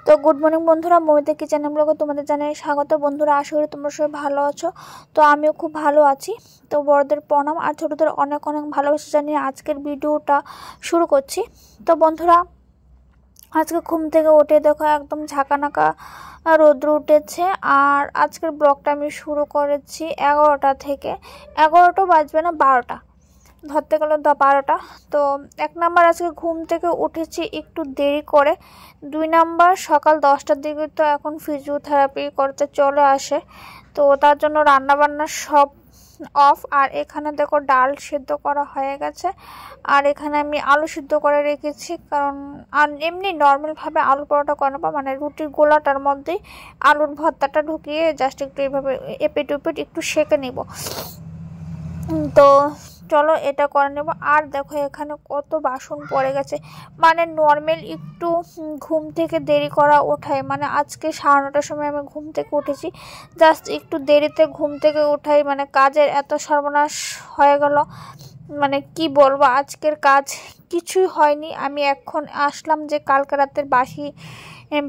তো good morning বন্ধুরা, Momita kitchen ব্লগে তোমাদের জানাই স্বাগত। বন্ধুরা, আশা করি তোমরা সবাই ভালো আছো। তো আমিও খুব ভালো আছি। তো বড়দের প্রণাম আর ছোটদের অনেক অনেক ভালোবাসা জানিয়ে আজকের ভিডিওটা শুরু করছি। তো বন্ধুরা, আজকে ঘুম থেকে উঠে দেখো একদম ঝাঁকানাকা রৌদ্র উঠেছে। আর আজকের ব্লগটা আমি শুরু করেছি 11টা থেকে। 11টা বাজবে না, 12টা ধরতে গেলে 12টা। তো 1 নাম্বার আজকে ঘুম থেকে উঠেছি একটু দেরি করে। 2 নাম্বার সকাল 10টার দিকে তো এখন ফিজিওথেরাপি করতে চলে আসে, তো তার জন্য রান্নাবান্না সব অফ। আর এখানে দেখো ডাল সিদ্ধ করা হয়ে গেছে, আর এখানে আমি আলু সিদ্ধ করে রেখেছি। কারণ আর এমনি নর্মালভাবে আলু পরোটা করে নেবো, মানে রুটির গোলাটার মধ্যেই আলুর ভর্তাটা ঢুকিয়ে জাস্ট একটু এইভাবে এপিট ওপিট একটু সেঁকে নেব। তো চলো এটা করে নেব। আর দেখো এখানে কত বাসন পড়ে গেছে, মানে নর্মাল একটু ঘুম থেকে দেরি করা ওঠায়, মানে আজকে 9:30টার সময় আমি ঘুম থেকে উঠেছি। জাস্ট একটু দেরিতে ঘুম থেকে উঠাই, মানে কাজের এত সর্বনাশ হয়ে গেল। মানে কি বলবো, আজকের কাজ কিছুই হয়নি। আমি এখন আসলাম যে কালকে রাতের বাসি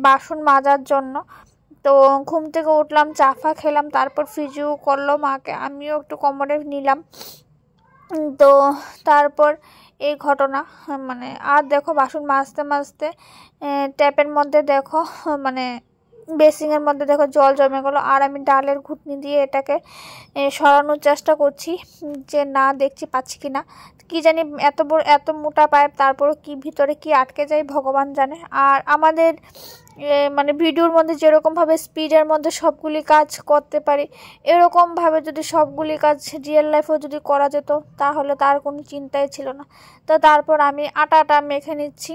বাসন মাজার জন্য। তো ঘুম থেকে উঠলাম, চাফা খেলাম, তারপর ফিজিও করলো মাকে, আমিও একটু কোমরে নিলাম। তো তারপর এই ঘটনা, মানে আর দেখো বাসন মাজতে মাজতে ট্যাপের মধ্যে দেখো মানে বেসিংয়ের মধ্যে দেখো জল জমে গেলো। আর আমি ডালের ঘুটনি দিয়ে এটাকে সরানোর চেষ্টা করছি যে না দেখছি পাচ্ছি কি না। কি জানি এত বড় এত মোটা পাইপ, তারপরে কি ভিতরে কি আটকে যায় ভগবান জানে। আর আমাদের মানে ভিডিওর মধ্যে যেরকমভাবে স্পিডের মধ্যে সবগুলি কাজ করতে পারি, এরকমভাবে যদি সবগুলি কাজ রিয়েল লাইফেও যদি করা যেত তাহলে তার কোনো চিন্তাই ছিল না। তো তারপর আমি আটাটা মেখে নিচ্ছি।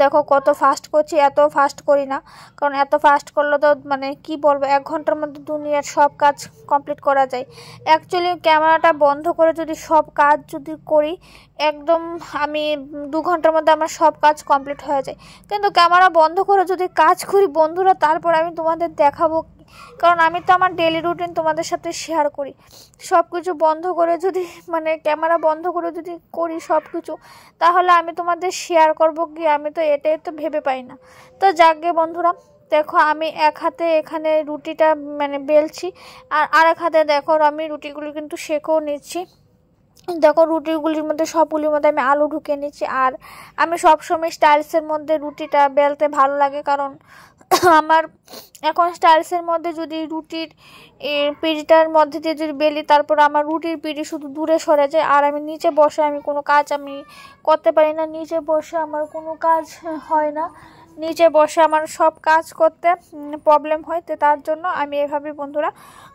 দেখো কত ফাস্ট করছি, এত ফাস্ট করি না, কারণ এত ফাস্ট করলে তো মানে কি বলবো 1 ঘন্টার মধ্যে দুনিয়ার সব কাজ কমপ্লিট করা যায়। অ্যাকচুয়ালি ক্যামেরাটা বন্ধ করে যদি সব কাজ যদি করি, একদম আমি 2 ঘন্টার মধ্যে আমার সব কাজ কমপ্লিট হয়ে যায়। কিন্তু ক্যামেরা বন্ধ করে যদি কাজ করি বন্ধুরা, তারপর আমি তোমাদের দেখাবো, কারণ আমি তো আমার ডেলি রুটিন তোমাদের সাথে শেয়ার করি। সব কিছু বন্ধ করে যদি মানে ক্যামেরা বন্ধ করে যদি করি সব কিছু, তাহলে আমি তোমাদের শেয়ার করব কি, আমি তো এটাই তো ভেবে পাই না। তো যাকগে বন্ধুরা, দেখো আমি এক হাতে এখানে রুটিটা মানে বেলছি, আর আরেক হাতে দেখো আমি রুটিগুলি কিন্তু সেঁকেও নিচ্ছি। দেখো রুটিগুলির মধ্যে সবগুলির মধ্যে আমি আলু ঢুকিয়ে নিচ্ছি। আর আমি সবসময় স্টাইলসের মধ্যে রুটিটা বেলতে ভালো লাগে, কারণ আমার এখন স্টাইলসের মধ্যে যদি রুটির পিঁড়িটার মধ্যে দিয়ে যদি বেলি, তারপর আমার রুটির পিঁড়ি শুধু দূরে সরে যায়। আর আমি নিচে বসে আমি কোনো কাজ আমি করতে পারি না, নিচে বসে আমার কোনো কাজ হয় না, নিচে বসে আমার সব কাজ করতে প্রবলেম হয়। তো তার জন্য আমি এভাবে বন্ধুরা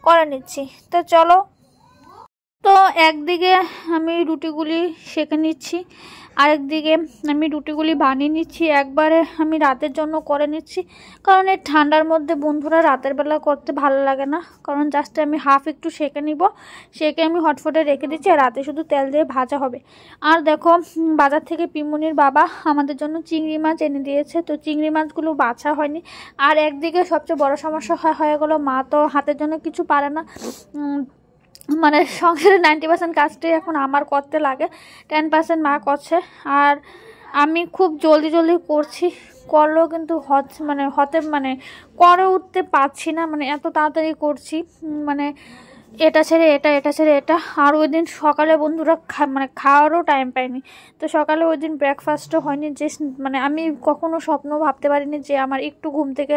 করে নিচ্ছি। তো চলো, তো একদিকে আমি রুটিগুলি সেঁকে নিচ্ছি, আরেকদিকে আমি রুটিগুলি বানিয়ে নিচ্ছি, একবারে আমি রাতের জন্য করে নিচ্ছি। কারণ এই ঠান্ডার মধ্যে বন্ধুরা রাতের বেলা করতে ভালো লাগে না, কারণ জাস্ট আমি হাফ একটু সেঁকে নিব, সেঁকে আমি হটফটে রেখে দিচ্ছি, আর রাতে শুধু তেল দিয়ে ভাজা হবে। আর দেখো বাজার থেকে পিমুনির বাবা আমাদের জন্য চিংড়ি মাছ এনে দিয়েছে। তো চিংড়ি মাছগুলো বাছা হয়নি। আর একদিকে সবচেয়ে বড় সমস্যা হয়ে গেলো, মা তো হাতের জন্য কিছু পারে না, মানে সংসারের 90% কাজটাই এখন আমার করতে লাগে, 10% মা করছে। আর আমি খুব জলদি জলদি করছি, করলেও কিন্তু মানে করে উঠতে পারছি না, মানে এত তাড়াতাড়ি করছি, মানে এটা ছেড়ে এটা, এটা ছেড়ে এটা। আর ওই দিন সকালে বন্ধুরা মানে খাওয়ারও টাইম পাইনি। তো সকালে ওই দিন ব্রেকফাস্টও হয়নি, যে মানে আমি কখনো স্বপ্ন ভাবতে পারিনি যে আমার একটু ঘুম থেকে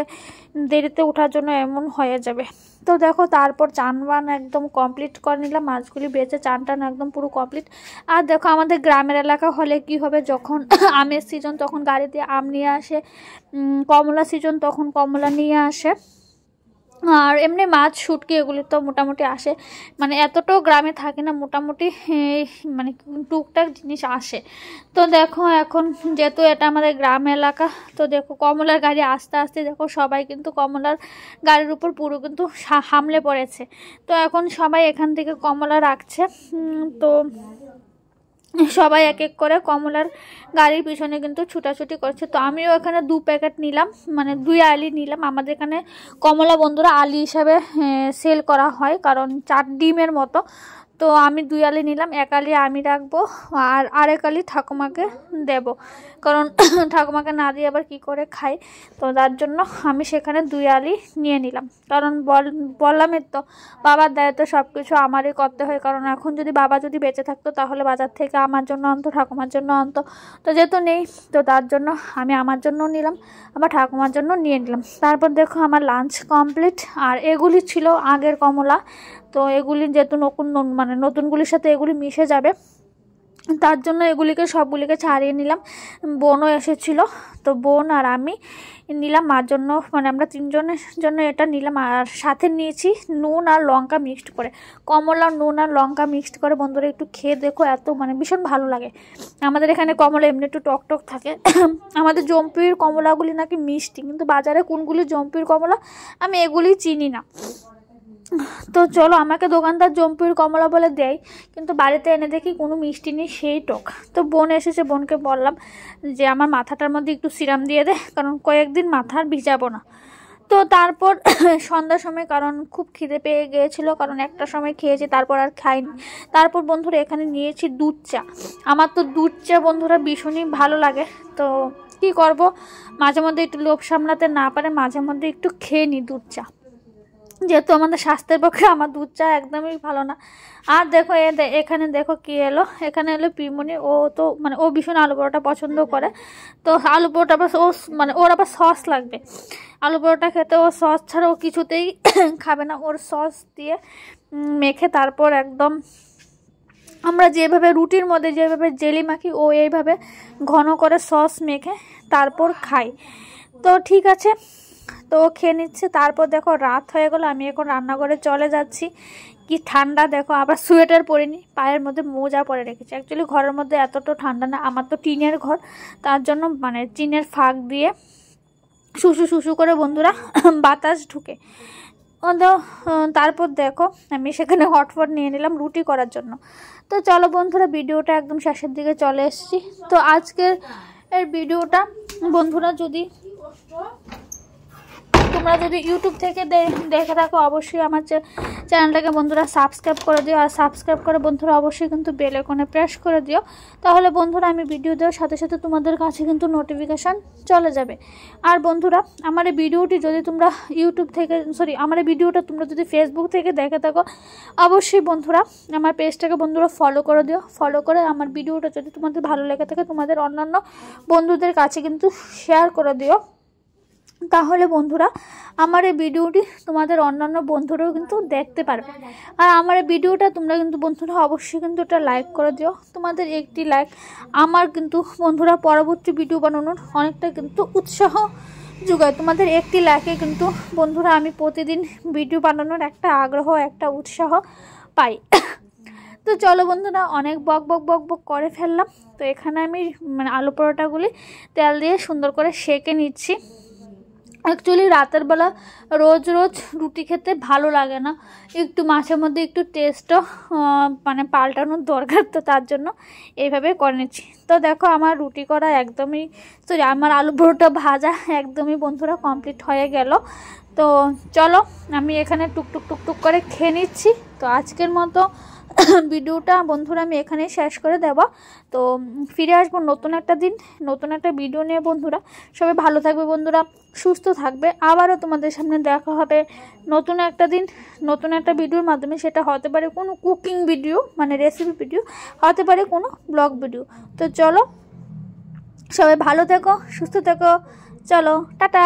দেরিতে ওঠার জন্য এমন হয়ে যাবে। তো দেখো তারপর চান বান একদম কমপ্লিট করে নিলাম, মাছগুলি বেঁচে চান টান একদম পুরো কমপ্লিট। আর দেখো আমাদের গ্রামের এলাকা হলে কি হবে, যখন আমের সিজন তখন গাড়ি দিয়ে আম নিয়ে আসে, কমলা সিজন তখন কমলা নিয়ে আসে। আর এমনি মাছ শুটকি এগুলি তো মোটামুটি আসে, মানে এতটাও গ্রামে থাকে না, মোটামুটি মানে টুকটাক জিনিস আসে। তো দেখো এখন যেহেতু এটা আমাদের গ্রাম এলাকা, তো দেখো কমলার গাড়ি আস্তে আস্তে দেখো সবাই কিন্তু কমলার গাড়ির উপর পুরো কিন্তু হামলে পড়েছে। তো এখন সবাই এখান থেকে কমলা রাখছে। তো সবাই এক এক করে কমলার গাড়ির পিছনে কিন্তু ছুটাছুটি করছে। তো আমিও এখানে 2 প্যাকেট নিলাম, মানে 2 আলি নিলাম। আমাদের এখানে কমলা বন্ধুরা আলি হিসাবে সেল করা হয়, কারণ 4 ডিমের মতো। তো আমি 2 আলি নিলাম, 1 আলি আমি রাখবো আর আরেক আলি ঠাকুমাকে দেব, কারণ ঠাকুমাকে না দিয়ে আবার কি করে খাই। তো তার জন্য আমি সেখানে 2 আলি নিয়ে নিলাম, কারণ বললামই তো বাবার দায়িত্ব সব কিছু আমারই করতে হয়। কারণ এখন যদি বাবা যদি বেঁচে থাকতো তাহলে বাজার থেকে আমার জন্য আনতো, ঠাকুমার জন্য আনতো, তো যেহেতু নেই তো তার জন্য আমি আমার জন্য নিলাম, আবার ঠাকুমার জন্য নিয়ে নিলাম। তারপর দেখো আমার লাঞ্চ কমপ্লিট। আর এগুলি ছিল আগের কমলা, তো এগুলি যেহেতু মানে নতুনগুলির সাথে এগুলি মিশে যাবে, তার জন্য এগুলিকে সবগুলিকে ছাড়িয়ে নিলাম। বোনও এসেছিলো, তো বোন আর আমি নিলাম মার জন্য, মানে আমরা 3 জনের জন্য এটা নিলাম। আর সাথে নিয়েছি নুন আর লঙ্কা মিক্সড করে, কমলা নুন আর লঙ্কা মিক্সড করে। বন্ধুরা একটু খেয়ে দেখো, এত মানে ভীষণ ভালো লাগে। আমাদের এখানে কমলা এমনি একটু টক টক থাকে, আমাদের জম্পির কমলাগুলি নাকি মিষ্টি, কিন্তু বাজারে কোনগুলি জম্পির কমলা আমি এগুলি চিনি না। তো চলো, আমাকে দোকানদার জম্পির কমলা বলে দেয়, কিন্তু বাড়িতে এনে দেখি কোনো মিষ্টি নেই, সেই টক। তো বোন এসেছে, বোনকে বললাম যে আমার মাথাটার মধ্যে একটু সিরাম দিয়ে দে, কারণ কয়েকদিন মাথার ভিজাবো না। তো তারপর সন্ধ্যার সময়, কারণ খুব খিদে পেয়ে গিয়েছিলো, কারণ 1টার সময় খেয়েছি, তারপর আর খাইনি। তারপর বন্ধুরা এখানে নিয়েছি দুধ চা। আমার তো দুধ চা বন্ধুরা ভীষণই ভালো লাগে, তো কি করব, মাঝে মধ্যে একটু লোভ সামলাতে না পারে মাঝে মধ্যে একটু খেয়ে নিই দুধ চা, যেহেতু আমাদের স্বাস্থ্যের পক্ষে আমার দুধ চা একদমই ভালো না। আর দেখো এখানে দেখো কি এলো, এখানে এলো পিমনি। ও তো মানে ও ভীষণ আলু পরোটা পছন্দ করে, তো আলু পরোটা আবার ও মানে ওর আবার সস লাগবে। আলু পরোটা খেতে ও সস ছাড়া ও কিছুতেই খাবে না, ওর সস দিয়ে মেখে তারপর একদম আমরা যেভাবে রুটির মধ্যে যেভাবে জেলি মাখি, ও এইভাবে ঘন করে সস মেখে তারপর খাই। তো ঠিক আছে, তো খেয়ে নিচ্ছে। তারপর দেখো রাত হয়ে গেল, আমি এখন রান্নাঘরে চলে যাচ্ছি। কি ঠান্ডা দেখো, আবার সোয়েটার পরিনি, পায়ের মধ্যে মোজা পরে রেখেছি। অ্যাকচুয়ালি ঘরের মধ্যে এতটা ঠান্ডা না, আমার তো টিনের ঘর, তার জন্য মানে টিনের ফাঁক দিয়ে শুশু শুশু করে বন্ধুরা বাতাস ঢুকে। তো তারপর দেখো আমি সেখানে হটপট নিয়ে নিলাম রুটি করার জন্য। তো চলো বন্ধুরা, ভিডিওটা একদম শেষের দিকে চলে এসেছি। তো আজকের ভিডিওটা বন্ধুরা তোমরা যদি ইউটিউব থেকে দেখে থাকো, অবশ্যই আমার চ্যানেলটাকে বন্ধুরা সাবস্ক্রাইব করে দিও। আর সাবস্ক্রাইব করে বন্ধুরা অবশ্যই কিন্তু বেল আইকনে প্রেস করে দিও, তাহলে বন্ধুরা আমি ভিডিও দেওয়ার সাথে সাথে তোমাদের কাছে কিন্তু নোটিফিকেশান চলে যাবে। আর বন্ধুরা আমার এই ভিডিওটি যদি তোমরা আমার এই ভিডিওটা তোমরা যদি ফেসবুক থেকে দেখে থাকো, অবশ্যই বন্ধুরা আমার পেজটাকে বন্ধুরা ফলো করে দিও। ফলো করে আমার ভিডিওটা যদি তোমাদের ভালো লেগে থাকে, তোমাদের অন্যান্য বন্ধুদের কাছে কিন্তু শেয়ার করে দিও, তাহলে বন্ধুরা আমার এই ভিডিওটি তোমাদের অন্যান্য বন্ধুরাও কিন্তু দেখতে পারবে। আর আমার এই ভিডিওটা তোমরা কিন্তু বন্ধুরা অবশ্যই কিন্তু এটা লাইক করে দিও। তোমাদের একটি লাইক আমার কিন্তু বন্ধুরা পরবর্তী ভিডিও বানানোর অনেকটা কিন্তু উৎসাহ যোগায়। তোমাদের একটি লাইকে কিন্তু বন্ধুরা আমি প্রতিদিন ভিডিও বানানোর একটা আগ্রহ, একটা উৎসাহ পাই। তো চলো বন্ধুরা, অনেক বক বক বক বক করে ফেললাম। তো এখানে আমি মানে আলু পরোটাগুলি তেল দিয়ে সুন্দর করে সেঁকে নিচ্ছি। অ্যাকচুয়ালি রাতের বেলা রোজ রোজ রুটি খেতে ভালো লাগে না, একটু মাঝে মধ্যে একটু টেস্টও মানে পাল্টানোর দরকার, তো তার জন্য এইভাবে করে নিচ্ছি। তো দেখো আমার রুটি করা একদমই আমার আলু পরোটা ভাজা একদমই বন্ধুরা কমপ্লিট হয়ে গেল। তো চলো আমি এখানে টুকটুক টুকটুক করে খেয়ে নিচ্ছি। তো আজকের মতো ভিডিওটা বন্ধুরা আমি এখানেই শেষ করে দেব। তো ফিরে আসবো নতুন একটা দিন, নতুন একটা ভিডিও নিয়ে। বন্ধুরা সবাই ভালো থাকবে, বন্ধুরা সুস্থ থাকবে। আবারও তোমাদের সামনে দেখা হবে নতুন একটা দিন, নতুন একটা ভিডিওর মাধ্যমে। সেটা হতে পারে কোনো কুকিং ভিডিও, মানে রেসিপি ভিডিও, হতে পারে কোনো ব্লগ ভিডিও। তো চলো সবাই ভালো থেকো, সুস্থ থেকো, চলো টাটা।